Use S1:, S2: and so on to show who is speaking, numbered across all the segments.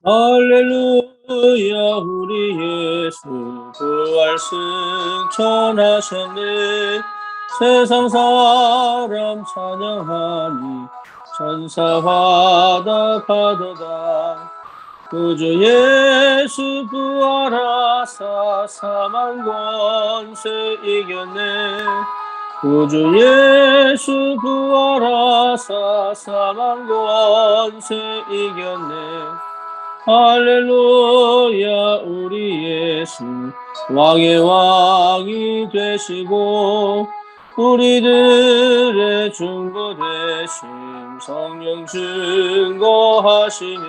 S1: 할렐루야 우리 예수 부활 승천하셨네. 세상 사람 찬양하니 천사 화답하도다. 구주 예수 부활하사 사망 권세 이겼네. 구주 예수 부활하사 사망 권세 이겼네. 할렐루야 우리 예수 왕의 왕이 되시고 우리들의 중보 되심 성령 증거하시네.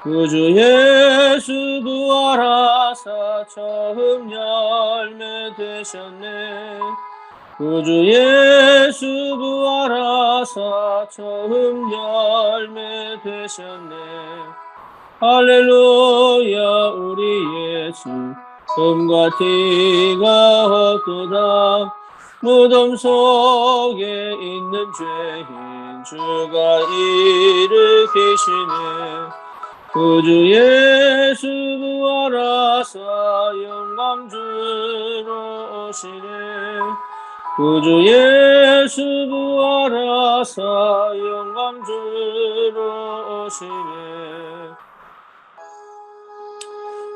S1: 구주 예수 부활하사 처음 열매 되셨네. 구주 예수 부활하사 처음 열매 되셨네. 할렐루야 우리 예수 금과 티가 없도다. 무덤 속에 있는 죄인 주가 일으키시네. 구주 예수 부활하사 영광 주러 오시네. 구주 예수 부활하사 영광 주러 오시네.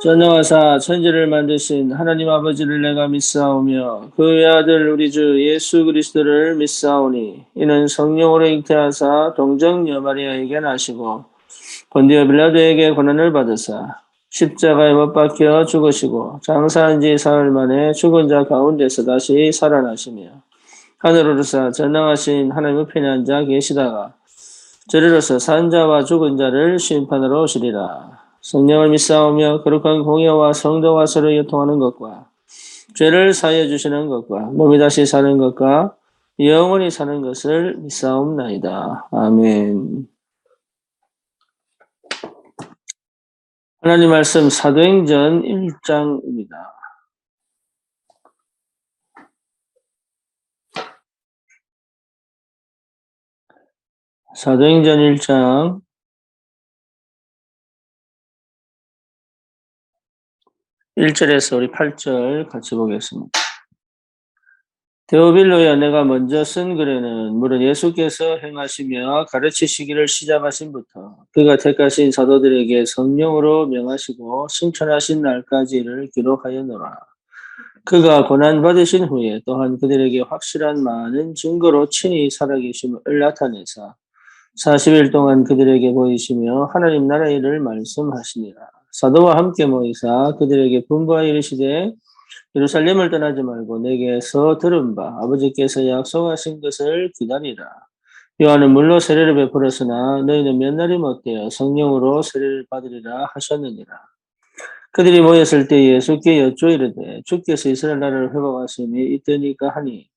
S1: 전능하사 천지를 만드신 하나님 아버지를 내가 믿사오며 그 외아들 우리 주 예수 그리스도를 믿사오니 이는 성령으로 잉태하사 동정녀 마리아에게 나시고 본디오 빌라도에게 고난을 받으사 십자가에 못 박혀 죽으시고 장사한 지 사흘 만에 죽은 자 가운데서 다시 살아나시며 하늘으로서 전능하신 하나님 우편에 앉아 계시다가 저리로서 산 자와 죽은 자를 심판하러 오시리라. 성령을 믿사오며 거룩한 공예와 성도와 서로 유통하는 것과 죄를 사하여 주시는 것과 몸이 다시 사는 것과 영원히 사는 것을 믿사옵나이다. 아멘. 하나님 말씀 사도행전 1장입니다. 사도행전 1장 1절에서 우리 8절 같이 보겠습니다. 데오빌로야 내가 먼저 쓴 글에는 물은 예수께서 행하시며 가르치시기를 시작하신부터 그가 택하신 사도들에게 성령으로 명하시고 승천하신 날까지를 기록하였노라. 그가 고난받으신 후에 또한 그들에게 확실한 많은 증거로 친히 살아계심을 나타내사 40일 동안 그들에게 보이시며 하나님 나라의 일을 말씀하시니라. 사도와 함께 모이사 그들에게 분부하여 이르시되 예루살렘을 떠나지 말고 내게서 들은 바 아버지께서 약속하신 것을 기다리라. 요한은 물로 세례를 베풀었으나 너희는 몇 날이 못되어 성령으로 세례를 받으리라 하셨느니라. 그들이 모였을 때 예수께 여쭈어 이르되 주께서 이스라엘 나라를 회복하심이 이때니까 하니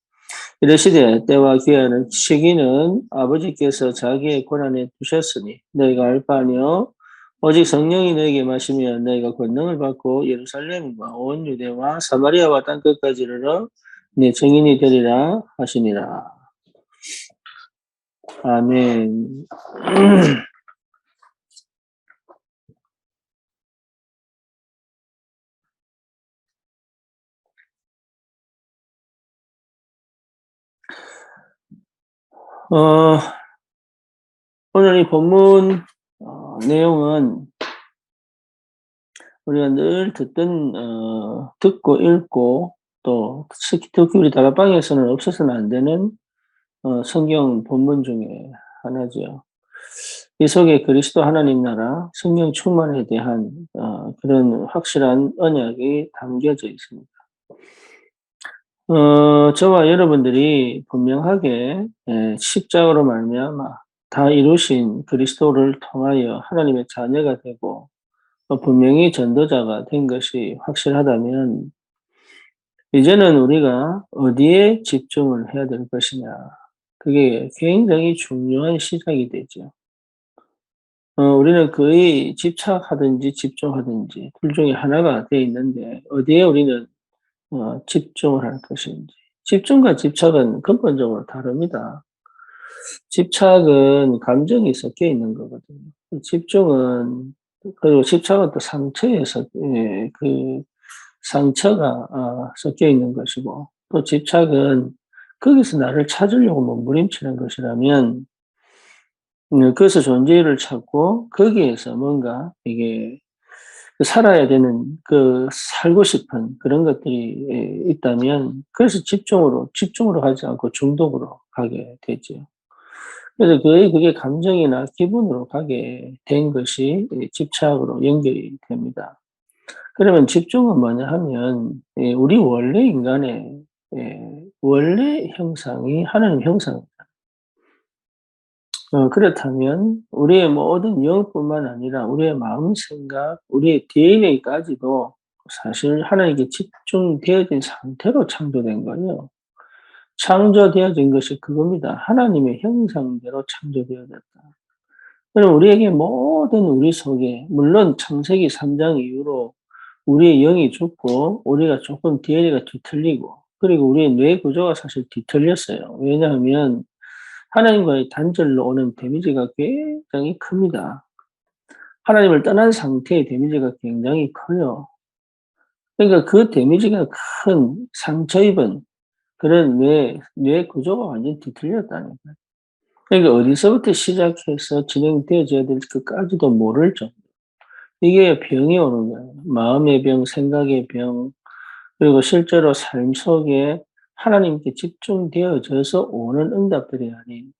S1: 이르시되 때와 기한은 시기는 아버지께서 자기의 권한에 두셨으니 너희가 알 바 아니요 오직 성령이 너희에게 마시면 너희가 권능을 받고 예루살렘과 온 유대와 사마리아와 땅끝까지 이르러 네 증인이 되리라 하시니라. 아멘. 오늘 이 본문 내용은 우리가 늘 듣고 읽고 또 특히 우리 다락방에서는 없어서는 안 되는 성경 본문 중에 하나죠. 이 속에 그리스도 하나님 나라 성령 충만에 대한 그런 확실한 언약이 담겨져 있습니다. 저와 여러분들이 분명하게 십자가로 말미암아 다 이루신 그리스도를 통하여 하나님의 자녀가 되고 분명히 전도자가 된 것이 확실하다면 이제는 우리가 어디에 집중을 해야 될 것이냐. 그게 굉장히 중요한 시작이 되죠. 우리는 거의 집착하든지 집중하든지 둘 중에 하나가 되어 있는데 어디에 우리는 집중을 할 것인지. 집중과 집착은 근본적으로 다릅니다. 집착은 감정이 섞여 있는 거거든요. 집중은 그리고 집착은 또 상처에서 그 상처가 섞여 있는 것이고 또 집착은 거기서 나를 찾으려고 몸부림치는 것이라면 그것의 존재를 찾고 거기에서 뭔가 이게 살아야 되는 살고 싶은 그런 것들이 있다면 그래서 집중으로 하지 않고 중독으로 가게 되죠. 그래서 거의 그게 감정이나 기분으로 가게 된 것이 집착으로 연결이 됩니다. 그러면 집중은 뭐냐 하면 우리 원래 인간의 원래 형상이 하나님 형상입니다. 그렇다면 우리의 모든 영뿐만 아니라 우리의 마음 생각, 우리의 DNA까지도 사실 하나님께 집중되어진 상태로 창조된 거예요. 창조되어진 것이 그겁니다. 하나님의 형상대로 창조되어졌다. 그럼 우리에게 모든 우리 속에 물론 창세기 3장 이후로 우리의 영이 죽고 우리가 조금 DNA가 뒤틀리고 그리고 우리의 뇌 구조가 사실 뒤틀렸어요. 왜냐하면 하나님과의 단절로 오는 데미지가 굉장히 큽니다. 하나님을 떠난 상태의 데미지가 굉장히 커요. 그러니까 그 데미지가 큰 상처 입은 그런 뇌 구조가 완전히 뒤틀렸다는 거예요. 그러니까 어디서부터 시작해서 진행되어져야 될 것까지도 모를 정도. 이게 병이 오는 거예요. 마음의 병, 생각의 병, 그리고 실제로 삶 속에 하나님께 집중되어져서 오는 응답들이 아닌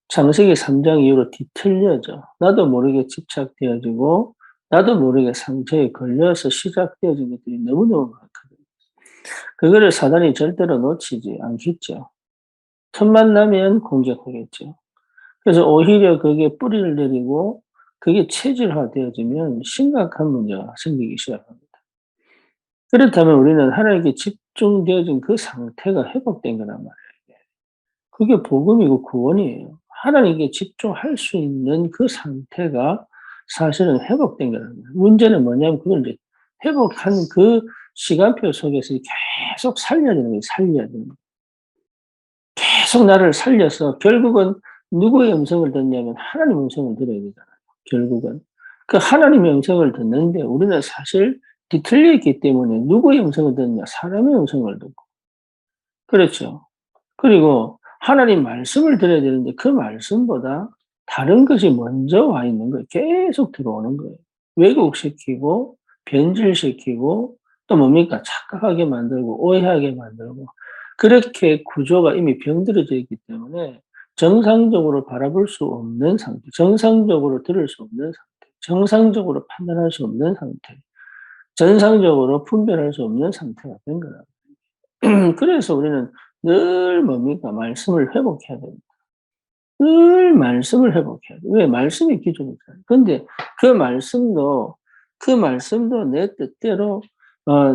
S1: 창세기 3장 이후로 뒤틀려져 나도 모르게 집착되어지고 나도 모르게 상처에 걸려서 시작되어진 것들이 너무너무 많거든요. 그거를 사단이 절대로 놓치지 않겠죠. 틈만 나면 공격하겠죠. 그래서 오히려 거기에 뿌리를 내리고 그게 체질화되어지면 심각한 문제가 생기기 시작합니다. 그렇다면 우리는 하나님께 집중되어진 그 상태가 회복된 거란 말이에요. 그게 복음이고 구원이에요. 하나님께 집중할 수 있는 그 상태가 사실은 회복된 거라는 거예요. 문제는 뭐냐면 그걸 이제 회복한 그 시간표 속에서 계속 살려야 되는 거예요. 살려야 되는 거예요. 계속 나를 살려서 결국은 누구의 음성을 듣냐면 하나님 음성을 들어야 되잖아요. 결국은. 그 하나님의 음성을 듣는데 우리는 사실 뒤틀려 있기 때문에 누구의 음성을 듣느냐? 사람의 음성을 듣고. 그렇죠. 그리고 하나님 말씀을 들어야 되는데 그 말씀보다 다른 것이 먼저 와 있는 거예요. 계속 들어오는 거예요. 왜곡시키고 변질시키고 또 뭡니까? 착각하게 만들고 오해하게 만들고 그렇게 구조가 이미 병들어져 있기 때문에 정상적으로 바라볼 수 없는 상태, 정상적으로 들을 수 없는 상태, 정상적으로 판단할 수 없는 상태, 정상적으로 분별할 수 없는 상태가 된 거라. 그래서 우리는 늘 뭡니까? 말씀을 회복해야 됩니다. 늘 말씀을 회복해야 돼요. 왜? 말씀이 기준이잖아요. 근데 그 말씀도, 그 말씀도 내 뜻대로,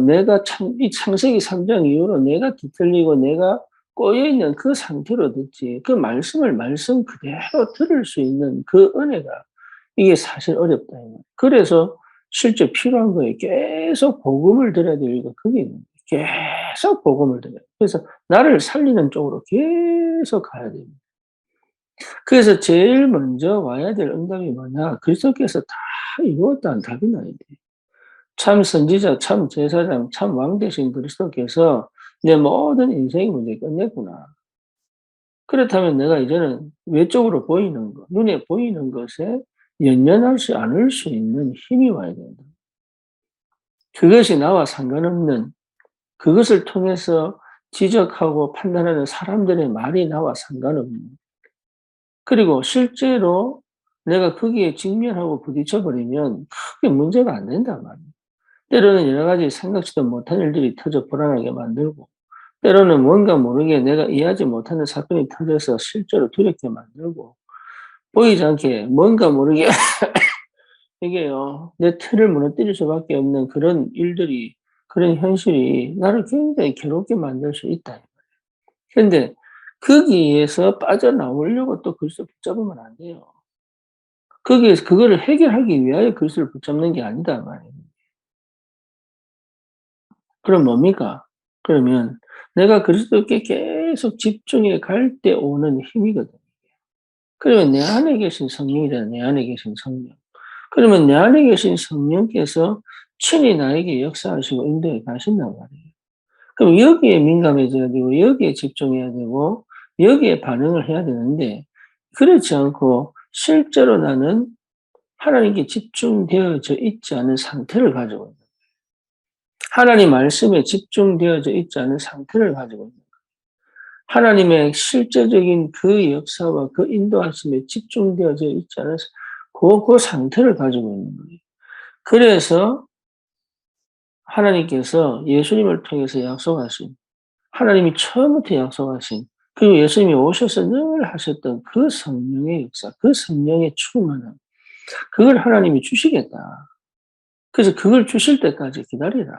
S1: 내가 이 창세기 3장 이후로 내가 뒤틀리고 내가 꼬여있는 그 상태로 듣지, 그 말씀을 말씀 그대로 들을 수 있는 그 은혜가 이게 사실 어렵다. 그래서 실제 필요한 거예요. 계속 복음을 들어야 될 이유가 그게 있는 거예요. 계속 복음을 들어야 돼요. 그래서 나를 살리는 쪽으로 계속 가야 됩니다. 그래서 제일 먼저 와야 될 응답이 뭐냐? 그리스도께서 다 이루었다는 답이 나야 돼. 참 선지자, 참 제사장, 참 왕 되신 그리스도께서 내 모든 인생의 문제 끝냈구나. 그렇다면 내가 이제는 외적으로 보이는 것, 눈에 보이는 것에 연연하지 않을 수 있는 힘이 와야 된다. 그것이 나와 상관없는 그것을 통해서 지적하고 판단하는 사람들의 말이 나와 상관없는 그리고 실제로 내가 거기에 직면하고 부딪혀 버리면 크게 문제가 안 된단 말이에요. 때로는 여러 가지 생각지도 못한 일들이 터져 불안하게 만들고 때로는 뭔가 모르게 내가 이해하지 못하는 사건이 터져서 실제로 두렵게 만들고 보이지 않게 뭔가 모르게 이게요. 내 틀을 무너뜨릴 수밖에 없는 그런 일들이 그런 현실이 나를 굉장히 괴롭게 만들 수 있다. 그런데 거기에서 빠져나오려고 또 그리스도 붙잡으면 안 돼요. 거기에서 그거를 해결하기 위하여 그리스도를 붙잡는 게 아니다 말이에요. 그럼 뭡니까? 그러면 내가 그리스도께 계속 집중해 갈 때 오는 힘이거든요. 그러면 내 안에 계신 성령이잖아요. 내 안에 계신 성령. 그러면 내 안에 계신 성령께서 친히 나에게 역사하시고 인도해 가신단 말이에요. 그럼 여기에 민감해져야 되고 여기에 집중해야 되고 여기에 반응을 해야 되는데 그렇지 않고 실제로 나는 하나님께 집중되어져 있지 않은 상태를 가지고 있는 거예요. 하나님 말씀에 집중되어져 있지 않은 상태를 가지고 있는 거예요. 하나님의 실제적인 그 역사와 그 인도하심에 집중되어져 있지 않은 그 상태를 가지고 있는 거예요. 그래서 하나님께서 예수님을 통해서 약속하신 하나님이 처음부터 약속하신 그리고 예수님이 오셔서 늘 하셨던 그 성령의 역사, 그 성령의 충만함 그걸 하나님이 주시겠다. 그래서 그걸 주실 때까지 기다리라.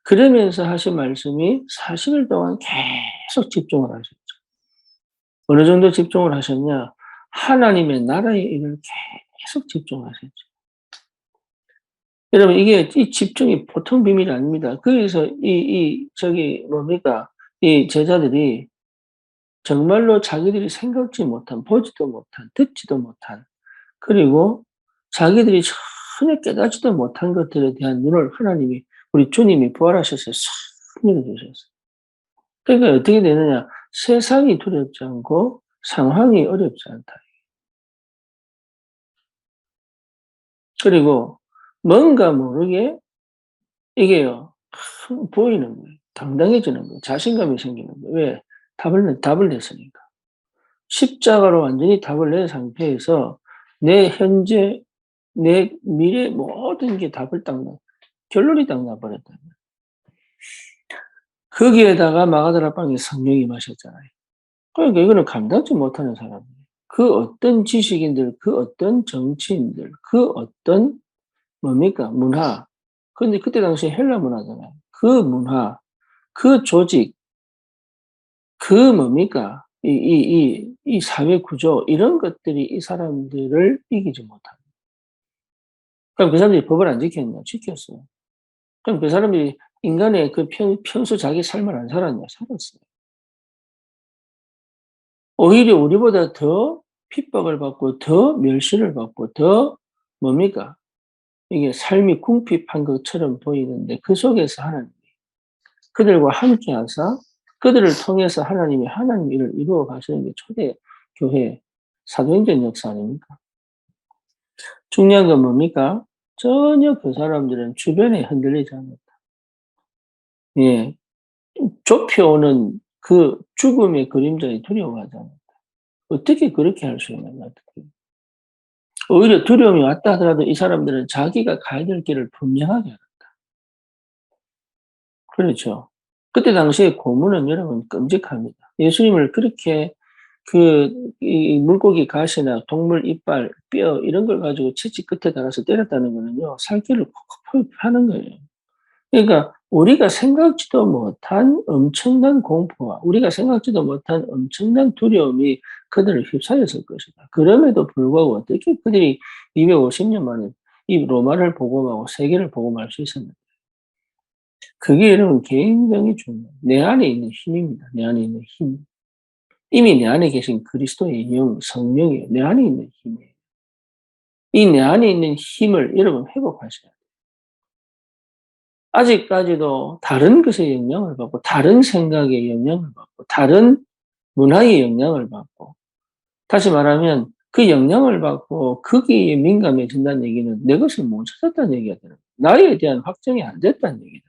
S1: 그러면서 하신 말씀이 40일 동안 계속 집중을 하셨죠. 어느 정도 집중을 하셨냐? 하나님의 나라의 일을 계속 집중하셨죠. 여러분 이게 이 집중이 보통 비밀이 아닙니다. 그래서 저기 뭡니까? 이 제자들이 정말로 자기들이 생각지 못한, 보지도 못한, 듣지도 못한, 그리고 자기들이 전혀 깨닫지도 못한 것들에 대한 눈을 하나님이, 우리 주님이 부활하셔서 싹 열어주셨어요. 그러니까 어떻게 되느냐? 세상이 두렵지 않고 상황이 어렵지 않다. 그리고 뭔가 모르게 이게요, 보이는 거예요. 당당해지는 거예요. 자신감이 생기는 거예요. 왜? 답을 냈으니까. 십자가로 완전히 답을 낸 상태에서 내 현재, 내 미래 모든 게 답을 딱 결론이 딱 나버렸다. 거기에다가 마가다라 방에 성령이 임하셨잖아요. 그러니까 이거는 감당지 못하는 사람이에요. 그 어떤 지식인들, 그 어떤 정치인들, 그 어떤 뭡니까? 문화. 근데 그때 당시에 헬라 문화잖아요. 그 문화, 그 조직, 그 뭡니까? 이 사회 구조, 이런 것들이 이 사람들을 이기지 못합니다. 그럼 그 사람들이 법을 안 지켰냐? 지켰어요. 그럼 그 사람들이 인간의 그 평소 자기 삶을 안 살았냐? 살았어요. 오히려 우리보다 더 핍박을 받고, 더 멸시를 받고, 더 뭡니까? 이게 삶이 궁핍한 것처럼 보이는데 그 속에서 하나님이 그들과 함께 하사 그들을 통해서 하나님이 하나님 일을 이루어 가시는 게 초대 교회 사도행전 역사 아닙니까? 중요한 건 뭡니까? 전혀 그 사람들은 주변에 흔들리지 않았다. 예. 좁혀오는 그 죽음의 그림자에 두려워하지 않았다. 어떻게 그렇게 할 수 있느냐, 어떻게. 오히려 두려움이 왔다 하더라도 이 사람들은 자기가 가야 될 길을 분명하게 알았다. 그렇죠. 그때 당시에 고문은 여러분 끔찍합니다. 예수님을 그렇게 이 물고기 가시나 동물 이빨, 뼈 이런 걸 가지고 채찍 끝에 달아서 때렸다는 거는요. 살 길을 콕콕 파는 거예요. 그러니까 우리가 생각지도 못한 엄청난 공포와 우리가 생각지도 못한 엄청난 두려움이 그들을 휩싸였을 것이다. 그럼에도 불구하고 어떻게 그들이 250년 만에 이 로마를 복음하고 세계를 복음할 수 있었는가? 그게 여러분 굉장히 중요해요. 내 안에 있는 힘입니다. 내 안에 있는 힘. 이미 내 안에 계신 그리스도의 영, 성령이에요. 내 안에 있는 힘이에요. 이 내 안에 있는 힘을 여러분 회복하셔야 돼요. 아직까지도 다른 것의 영향을 받고, 다른 생각의 영향을 받고, 다른 문화의 영향을 받고, 다시 말하면 그 영향을 받고 거기에 민감해진다는 얘기는 내 것을 못 찾았다는 얘기가 되는 거예요. 나에 대한 확정이 안 됐다는 얘기다.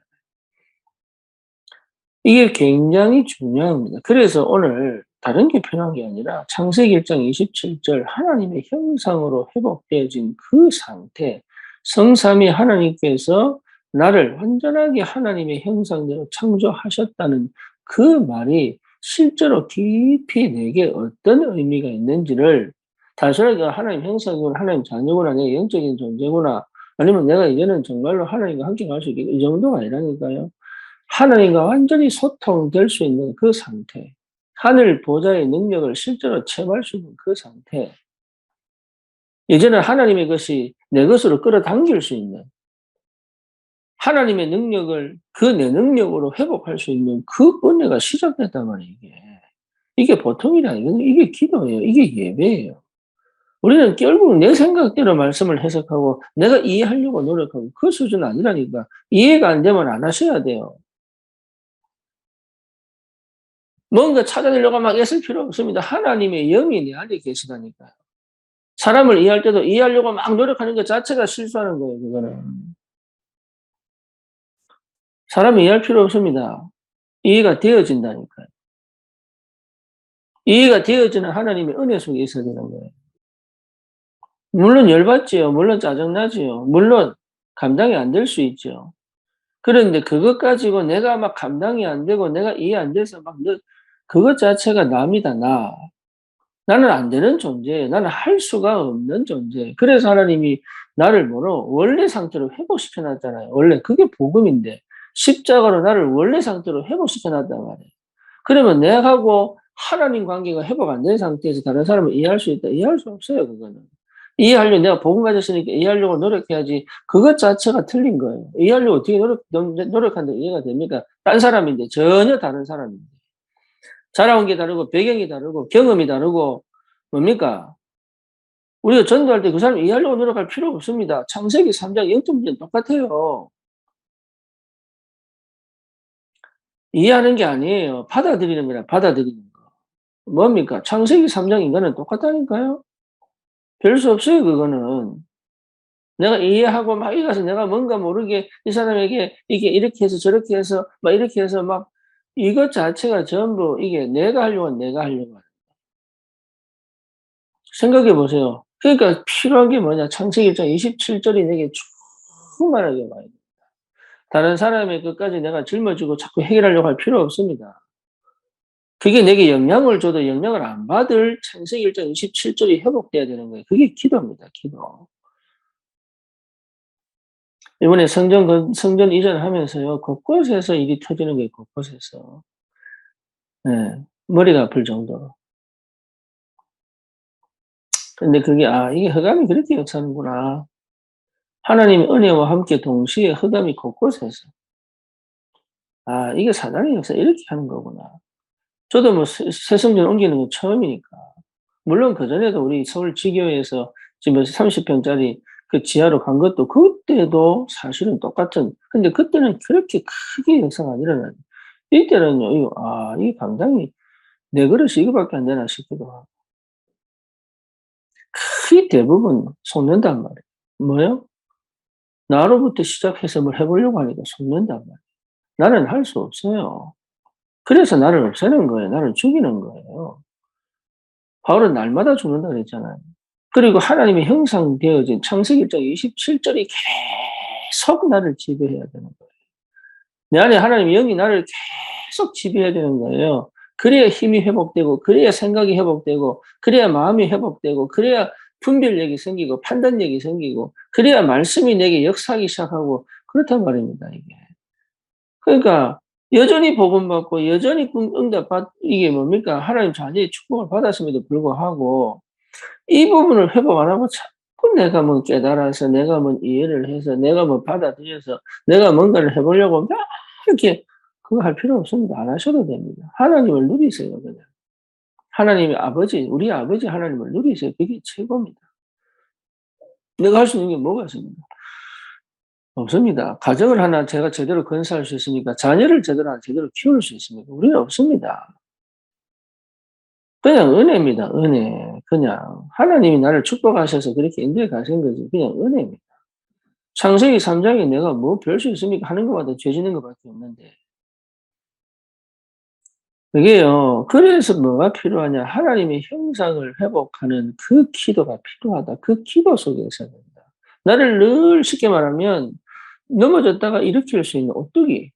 S1: 이게 굉장히 중요합니다. 그래서 오늘 다른 게 필요한 게 아니라 창세기 1장 27절 하나님의 형상으로 회복되어진 그 상태, 성삼위 하나님께서 나를 완전하게 하나님의 형상대로 창조하셨다는 그 말이 실제로 깊이 내게 어떤 의미가 있는지를 단순하게 하나님 형상이구나, 하나님 자녀구나, 내 영적인 존재구나, 아니면 내가 이제는 정말로 하나님과 함께 갈 수 있겠다, 이 정도가 아니라니까요. 하나님과 완전히 소통될 수 있는 그 상태, 하늘 보좌의 능력을 실제로 체험할 수 있는 그 상태, 예전에 하나님의 것이 내 것으로 끌어당길 수 있는 하나님의 능력을 그 내 능력으로 회복할 수 있는 그 은혜가 시작됐단 말이에요, 이게. 이게 보통 일이 아니거든요. 이게 기도예요. 이게 예배예요. 우리는 결국 내 생각대로 말씀을 해석하고 내가 이해하려고 노력하고 그 수준 아니라니까. 이해가 안 되면 안 하셔야 돼요. 뭔가 찾아내려고 막 애쓸 필요 없습니다. 하나님의 영이 내 안에 계시다니까요. 사람을 이해할 때도 이해하려고 막 노력하는 것 자체가 실수하는 거예요, 그거는. 사람을 이해할 필요 없습니다. 이해가 되어진다니까요. 이해가 되어지는 하나님의 은혜 속에 있어야 되는 거예요. 물론 열받지요. 물론 짜증나지요. 물론 감당이 안 될 수 있죠. 그런데 그것 가지고 내가 막 감당이 안 되고 내가 이해 안 돼서 막 그것 자체가 남이다, 나. 나는 안 되는 존재예요. 나는 할 수가 없는 존재예요. 그래서 하나님이 나를 뭐로 원래 상태로 회복시켜 놨잖아요. 원래 그게 복음인데 십자가로 나를 원래 상태로 회복시켜 놨단 말이에요. 그러면 내하고 하나님 관계가 회복 안 된 상태에서 다른 사람을 이해할 수 있다? 이해할 수 없어요, 그거는. 이해하려고 내가 복음 가졌으니까 이해하려고 노력해야지. 그것 자체가 틀린 거예요. 이해하려고 어떻게 노력한다 이해가 됩니까? 딴 사람인데, 전혀 다른 사람인데. 자라온 게 다르고, 배경이 다르고, 경험이 다르고, 뭡니까? 우리가 전도할 때 그 사람 이해하려고 노력할 필요 없습니다. 창세기 3장 0.1은 똑같아요. 이해하는 게 아니에요. 받아들이는 거라, 받아들이는 거. 뭡니까? 창세기 3장 인간은 똑같다니까요? 별 수 없어요, 그거는. 내가 이해하고 막 이가서 내가 뭔가 모르게 이 사람에게 이게 이렇게 해서 저렇게 해서 막 이렇게 해서 막 이것 자체가 전부 이게 내가 하려고 내가 하려고. 생각해 보세요. 그러니까 필요한 게 뭐냐. 창세기 1장 27절이 내게 충만하게 와요. 다른 사람의 것까지 내가 짊어지고 자꾸 해결하려고 할 필요 없습니다. 그게 내게 영향을 줘도 영향을 안 받을 창세기 1장 27절이 회복돼야 되는 거예요. 그게 기도입니다. 기도. 이번에 성전 이전하면서요. 곳곳에서 일이 터지는 거예요. 곳곳에서. 네. 머리가 아플 정도로. 근데 그게 이게 흑암이 그렇게 역사하는구나. 하나님의 은혜와 함께 동시에 흑암이 곳곳에서. 이게 사단의 역사 이렇게 하는 거구나. 저도 뭐 새 성전 옮기는 건 처음이니까. 물론 그전에도 우리 서울 지교에서 지금 30평짜리 그 지하로 간 것도 그때도 사실은 똑같은, 근데 그때는 그렇게 크게 역사가 안 일어나요. 이때는요, 이 감당이 내 그릇이 이거밖에 안 되나 싶기도 하고. 거의 대부분 속는단 말이에요. 뭐요? 나로부터 시작해서 뭘 해보려고 하니까 속는단 말이에요. 나는 할 수 없어요. 그래서 나를 없애는 거예요. 나를 죽이는 거예요. 바울은 날마다 죽는다 그랬잖아요. 그리고 하나님의 형상되어진 창세기 1장 27절이 계속 나를 지배해야 되는 거예요. 내 안에 하나님의 영이 나를 계속 지배해야 되는 거예요. 그래야 힘이 회복되고, 그래야 생각이 회복되고, 그래야 마음이 회복되고, 그래야 분별력이 생기고, 판단력이 생기고, 그래야 말씀이 내게 역사하기 시작하고, 그렇단 말입니다, 이게. 그러니까, 여전히 복음받고, 여전히 이게 뭡니까? 하나님 자녀의 축복을 받았음에도 불구하고, 이 부분을 회복 안 하고 자꾸 내가 뭐 깨달아서, 내가 뭐 이해를 해서, 내가 뭐 받아들여서, 내가 뭔가를 해보려고 막 이렇게, 그거 할 필요 없습니다. 안 하셔도 됩니다. 하나님을 누리세요, 그냥. 하나님의 아버지, 우리 아버지 하나님을 누리세요. 그게 최고입니다. 내가 할 수 있는 게 뭐가 있습니까? 없습니다. 가정을 하나 제가 제대로 건설할 수 있습니까? 자녀를 제대로 키울 수 있습니까? 우리는 없습니다. 그냥 은혜입니다, 은혜. 그냥 하나님이 나를 축복하셔서 그렇게 인도해 가신 거지. 그냥 은혜입니다. 창세기 3장에 내가 뭐 별 수 있습니까? 하는 것마다 죄 짓는 것밖에 없는데. 그게요. 그래서 뭐가 필요하냐? 하나님의 형상을 회복하는 그 기도가 필요하다. 그 기도 속에 있어야 된다. 나를 늘 쉽게 말하면 넘어졌다가 일으킬 수 있는 오뚜기.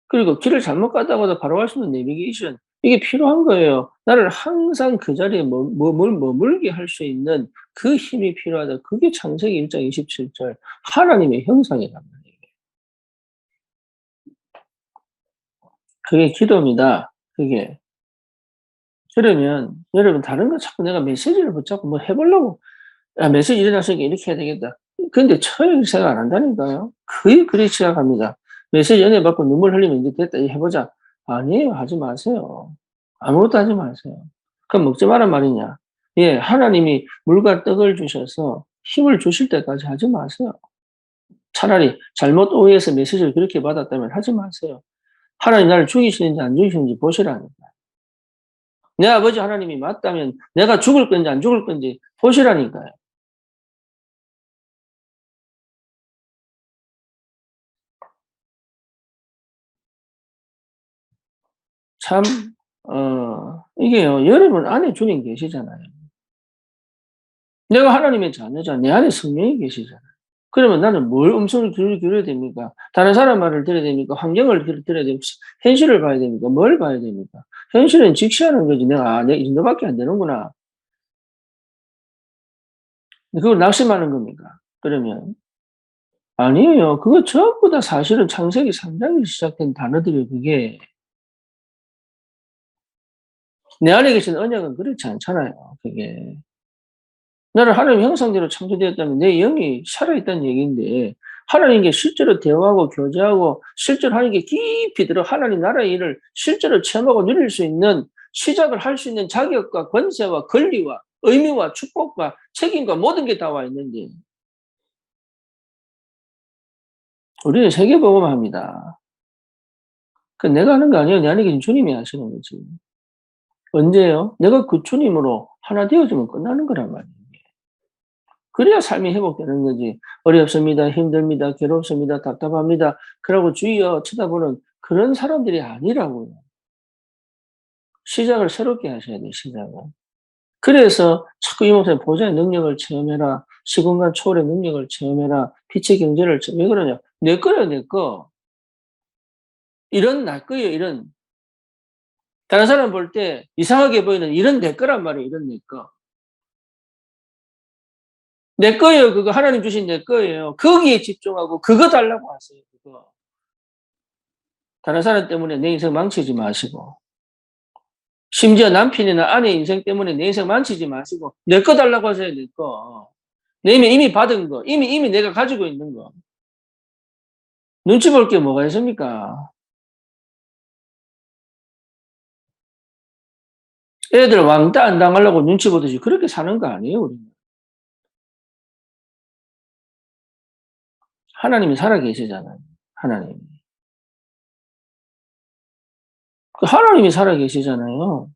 S1: 그리고 길을 잘못 가다가도 바로 갈 수 있는 내비게이션. 이게 필요한 거예요. 나를 항상 그 자리에 머물게 할 수 있는 그 힘이 필요하다. 그게 창세기 1장 27절 하나님의 형상이란 말이에요. 그게 기도입니다. 그게. 그러면 여러분 다른 거 자꾸 내가 메시지를 붙잡고 뭐 해보려고 메시지 일어났으니까 이렇게 해야 되겠다. 근데 처음에 생각 안 한다니까요. 거의 그리 시작합니다. 메시지 연애 받고 눈물 흘리면 이제 됐다 해보자. 아니에요. 하지 마세요. 아무것도 하지 마세요. 그럼 먹지 마란 말이냐. 예, 하나님이 물과 떡을 주셔서 힘을 주실 때까지 하지 마세요. 차라리 잘못 오해해서 메시지를 그렇게 받았다면 하지 마세요. 하나님 나를 죽이시는지 안 죽이시는지 보시라니까. 내 아버지 하나님이 맞다면 내가 죽을 건지 안 죽을 건지 보시라니까요. 참, 이게요, 여러분 안에 주님 계시잖아요. 내가 하나님의 자녀잖아. 내 안에 성령이 계시잖아요. 그러면 나는 뭘 음성을 들어야 됩니까? 다른 사람 말을 들어야 됩니까? 환경을 들어야 됩니까? 현실을 봐야 됩니까? 뭘 봐야 됩니까? 현실은 직시하는 거지. 내가 이 정도밖에 안 되는구나. 그걸 낙심하는 겁니까? 그러면. 아니에요. 그거 전부 다 사실은 창세기 3장에서 시작된 단어들이에요, 그게. 내 안에 계신 언약은 그렇지 않잖아요, 그게. 나는 하나님 형상대로 창조되었다면 내 영이 살아있다는 얘기인데, 하나님께 실제로 대화하고 교제하고, 실제로 하나님께 깊이 들어 하나님 나라의 일을 실제로 체험하고 누릴 수 있는, 시작을 할 수 있는 자격과 권세와 권리와 의미와 축복과 책임과 모든 게 다 와 있는데, 우리는 세계복음을 합니다. 그 내가 하는 거 아니에요. 내 안에 계신 주님이 하시는 거지. 언제요? 내가 그 주님으로 하나 되어지면 끝나는 거란 말이에요. 그래야 삶이 회복되는 거지. 어렵습니다. 힘듭니다. 괴롭습니다. 답답합니다. 그러고 주위어 쳐다보는 그런 사람들이 아니라고요. 시작을 새롭게 하셔야 돼요. 시작을. 그래서 자꾸 이 목사님 보좌의 능력을 체험해라. 시공간 초월의 능력을 체험해라. 빛의 경제를 왜 그러냐. 내 거예요. 내 거. 이런 나 거예요. 이런. 다른 사람 볼 때 이상하게 보이는 이런 내 거란 말이에요. 이런 내 거. 내 거예요. 그거 하나님 주신 내 거예요. 거기에 집중하고 그거 달라고 하세요. 그거. 다른 사람 때문에 내 인생 망치지 마시고 심지어 남편이나 아내 인생 때문에 내 인생 망치지 마시고 내 거 달라고 하세요. 내 거. 내 이미 받은 거. 이미 내가 가지고 있는 거. 눈치 볼 게 뭐가 있습니까? 애들 왕따 안 당하려고 눈치 보듯이 그렇게 사는 거 아니에요. 우리는. 하나님이 살아계시잖아요. 하나님이. 그 하나님이 살아계시잖아요.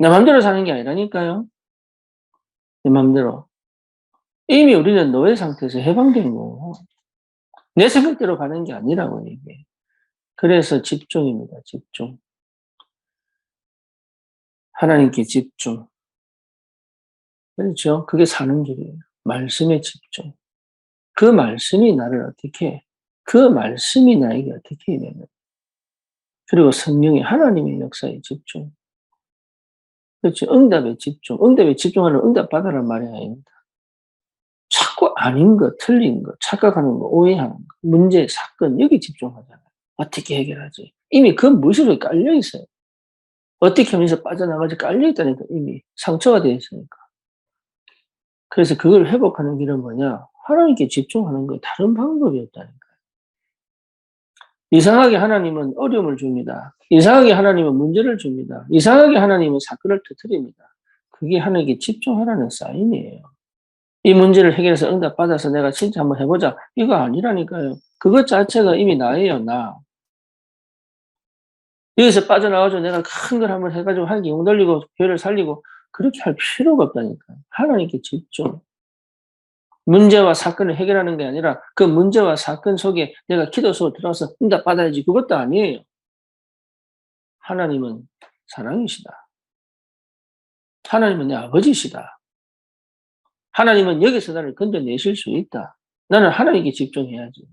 S1: 내 맘대로 사는 게 아니라니까요. 내 맘대로. 이미 우리는 노예 상태에서 해방된 거고, 내 생각대로 가는 게 아니라고, 이게. 그래서 집중입니다, 집중. 하나님께 집중. 그렇죠? 그게 사는 길이에요. 말씀에 집중. 그 말씀이 나를 어떻게 해? 그 말씀이 나에게 어떻게 해내는 그리고 성령의 하나님의 역사에 집중. 그렇죠? 응답에 집중. 응답에 집중하는 응답 받아란 말이 아닙니다. 자꾸 아닌 거, 틀린 거, 착각하는 거, 오해하는 거, 문제, 사건, 여기 집중하잖아요. 어떻게 해결하지? 이미 그 무시로 깔려 있어요. 어떻게 하면서 빠져나가지 깔려 있다니까, 이미. 상처가 되어 있으니까. 그래서 그걸 회복하는 길은 뭐냐? 하나님께 집중하는 거 다른 방법이 없다니까. 이상하게 하나님은 어려움을 줍니다. 이상하게 하나님은 문제를 줍니다. 이상하게 하나님은 사건을 터뜨립니다. 그게 하나님께 집중하라는 사인이에요. 이 문제를 해결해서 응답 받아서 내가 진짜 한번 해보자. 이거 아니라니까요. 그것 자체가 이미 나예요, 나. 여기서 빠져나가서 내가 큰 걸 한번 해가지고 하나님께 용 돌리고 교회를 살리고 그렇게 할 필요가 없다니까요. 하나님께 집중. 문제와 사건을 해결하는 게 아니라 그 문제와 사건 속에 내가 기도 속으로 들어가서 응답 받아야지 그것도 아니에요. 하나님은 사랑이시다. 하나님은 내 아버지시다. 하나님은 여기서 나를 건져내실 수 있다. 나는 하나님께 집중해야지.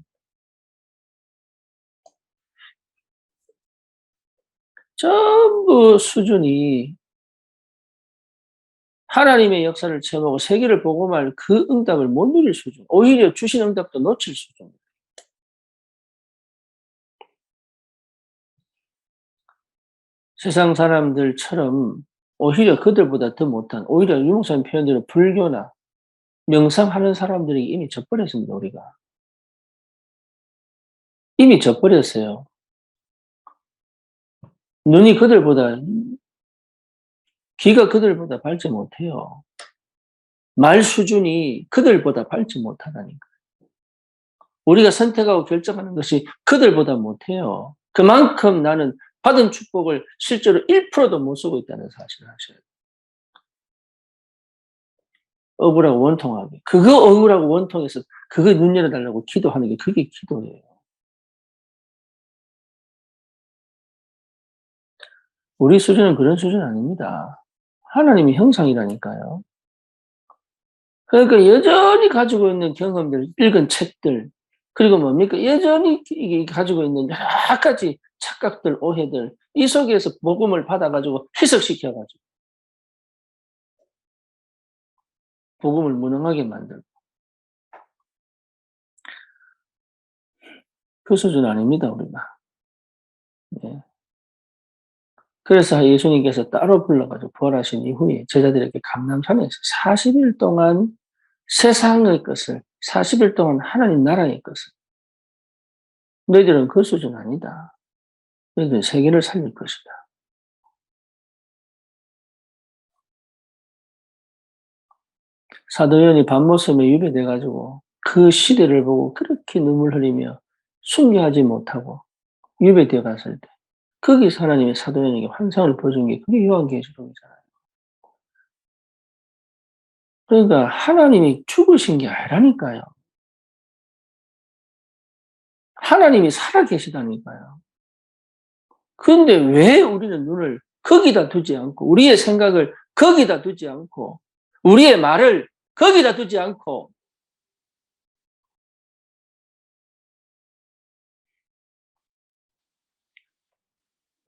S1: 전부 수준이 하나님의 역사를 체험하고 세계를 보고 말 그 응답을 못 누릴 수준. 오히려 주신 응답도 놓칠 수준. 세상 사람들처럼 오히려 그들보다 더 못한, 오히려 유목사님 표현대로 불교나 명상하는 사람들이 이미 져버렸습니다, 우리가. 이미 져버렸어요. 눈이 그들보다 귀가 그들보다 밝지 못해요. 말 수준이 그들보다 밝지 못하다니까. 우리가 선택하고 결정하는 것이 그들보다 못해요. 그만큼 나는 받은 축복을 실제로 1%도 못 쓰고 있다는 사실을 아셔야 돼요. 억울하고 원통하게. 그거 억울하고 원통해서 그거 눈 열어달라고 기도하는 게 그게 기도예요. 우리 수준은 그런 수준 아닙니다. 하나님의 형상이라니까요. 그러니까 여전히 가지고 있는 경험들, 읽은 책들, 그리고 뭡니까? 여전히 가지고 있는 여러 가지 착각들, 오해들, 이 속에서 복음을 받아가지고 해석시켜가지고 복음을 무능하게 만들고. 그 수준 아닙니다, 우리가. 예. 그래서 예수님께서 따로 불러가지고 부활하신 이후에 제자들에게 감람산에서 40일 동안 세상의 것을, 40일 동안 하나님 나라의 것을, 너희들은 그 수준 아니다. 너희들은 세계를 살릴 것이다. 사도 요한이 밤모섬에 유배돼가지고 그 시대를 보고 그렇게 눈물 흘리며 순교하지 못하고 유배되어 갔을 때 거기서 하나님의 사도 요한에게 환상을 보여준 게 그게 요한계시록이잖아요. 그러니까 하나님이 죽으신 게 아니라니까요. 하나님이 살아계시다니까요. 그런데 왜 우리는 눈을 거기다 두지 않고 우리의 생각을 거기다 두지 않고 우리의 말을 거기다 두지 않고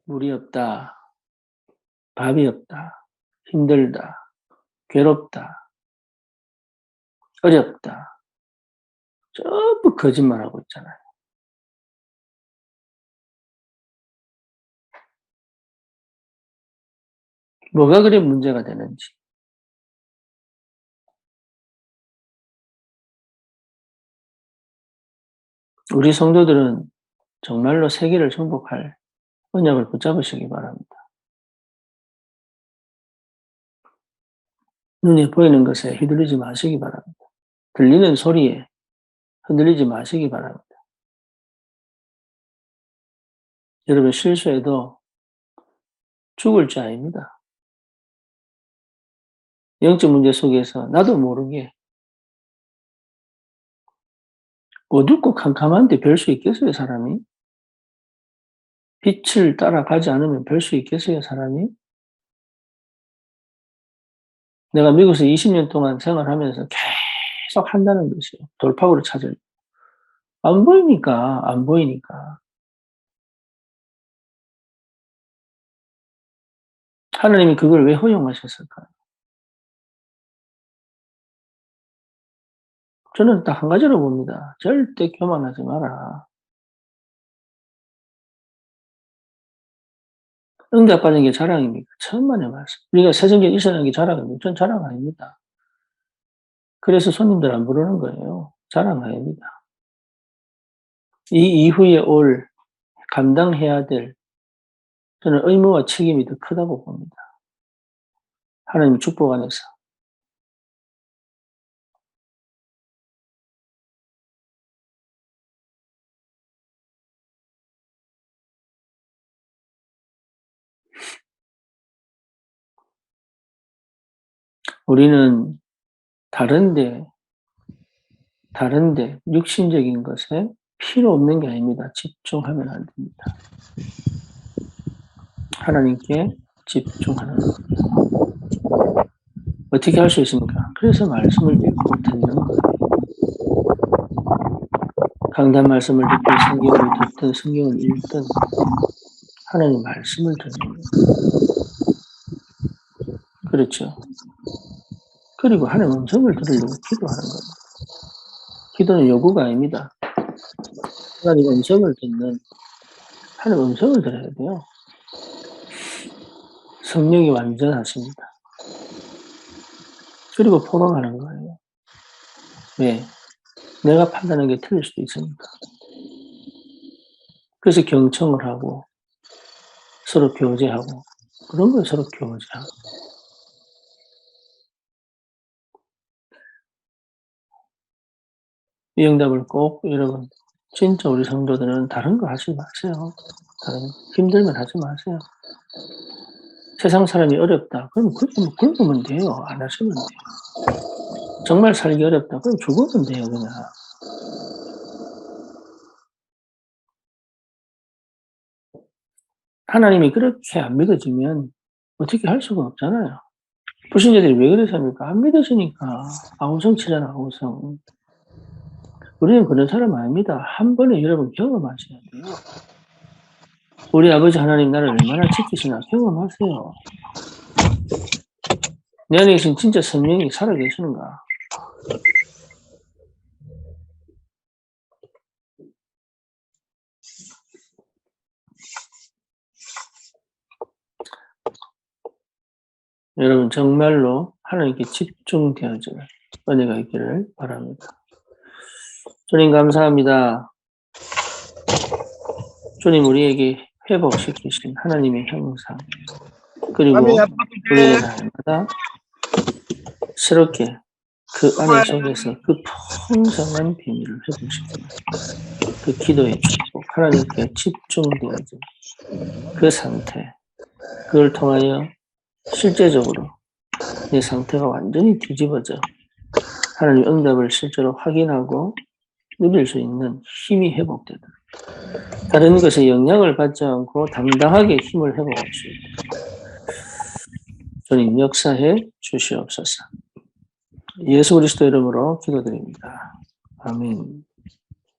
S1: 물이 없다, 밥이 없다, 힘들다, 괴롭다, 어렵다. 전부 거짓말하고 있잖아요. 뭐가 그리 문제가 되는지. 우리 성도들은 정말로 세계를 정복할 언약을 붙잡으시기 바랍니다. 눈에 보이는 것에 휘둘리지 마시기 바랍니다. 들리는 소리에 흔들리지 마시기 바랍니다. 여러분 실수해도 죽을 줄 아닙니다. 영적 문제 속에서 나도 모르게 어둡고 캄캄한데 별 수 있겠어요, 사람이? 빛을 따라가지 않으면 별 수 있겠어요, 사람이? 내가 미국에서 20년 동안 생활하면서 계속 한다는 것이요. 돌파구를 찾으려. 안 보이니까, 안 보이니까. 하나님이 그걸 왜 허용하셨을까요? 저는 딱 한 가지로 봅니다. 절대 교만하지 마라. 응답받는 게 자랑입니까? 천만의 말씀. 우리가 세상에 있어야 게 자랑입니다. 전 자랑 아닙니다. 그래서 손님들 안 부르는 거예요. 자랑 아닙니다. 이 이후에 올 감당해야 될 저는 의무와 책임이 더 크다고 봅니다. 하나님의 축복 안에서. 우리는 다른데 육신적인 것에 필요 없는 게 아닙니다. 집중하면 안 됩니다. 하나님께 집중하는 겁니다. 어떻게 할 수 있습니까? 그래서 말씀을 읽고 듣는 거예요. 강단 말씀을 듣든 성경을 듣든 성경을 읽든 하나님 말씀을 듣는 거예요. 그렇죠. 그리고 하나님 음성을 들으려고 기도하는 거예요. 기도는 요구가 아닙니다. 하나님 음성을 듣는 하나님 음성을 들어야 돼요. 성령이 완전하십니다. 그리고 포럼하는 거예요. 왜? 내가 판단하는 게 틀릴 수도 있으니까. 그래서 경청을 하고 서로 교제하고 그런 거예요. 서로 교제하고. 이 응답을 꼭 여러분 진짜 우리 성도들은 다른 거 하지 마세요. 다른 힘들면 하지 마세요. 세상 사람이 어렵다. 그럼 굶으면 돼요. 안 하시면 돼요. 정말 살기 어렵다. 그럼 죽으면 돼요. 그냥. 하나님이 그렇게 안 믿어지면 어떻게 할 수가 없잖아요. 불신자들이 왜 그래서 합니까? 안 믿어지니까. 아우성치잖아, 아우성. 우리는 그런 사람 아닙니다. 한 번에 여러분 경험하셔야 돼요. 우리 아버지 하나님 나를 얼마나 지키시나 경험하세요. 내 안에 계신 진짜 성령이 살아계시는가? 여러분 정말로 하나님께 집중되어질 은혜가 있기를 바랍니다. 주님 감사합니다. 주님 우리에게 회복시키신 하나님의 형상 그리고 우리는 날마다 새롭게 그 안에 속에서 그 풍성한 비밀을 회복시키는 그 기도의 축복 하나님께 집중되어진 그 상태 그걸 통하여 실제적으로 내 상태가 완전히 뒤집어져 하나님 응답을 실제로 확인하고 누릴 수 있는 힘이 회복되다. 다른 것에 영향을 받지 않고 당당하게 힘을 회복할 수 있다. 주님 역사해 주시옵소서. 예수 그리스도 이름으로 기도드립니다. 아멘.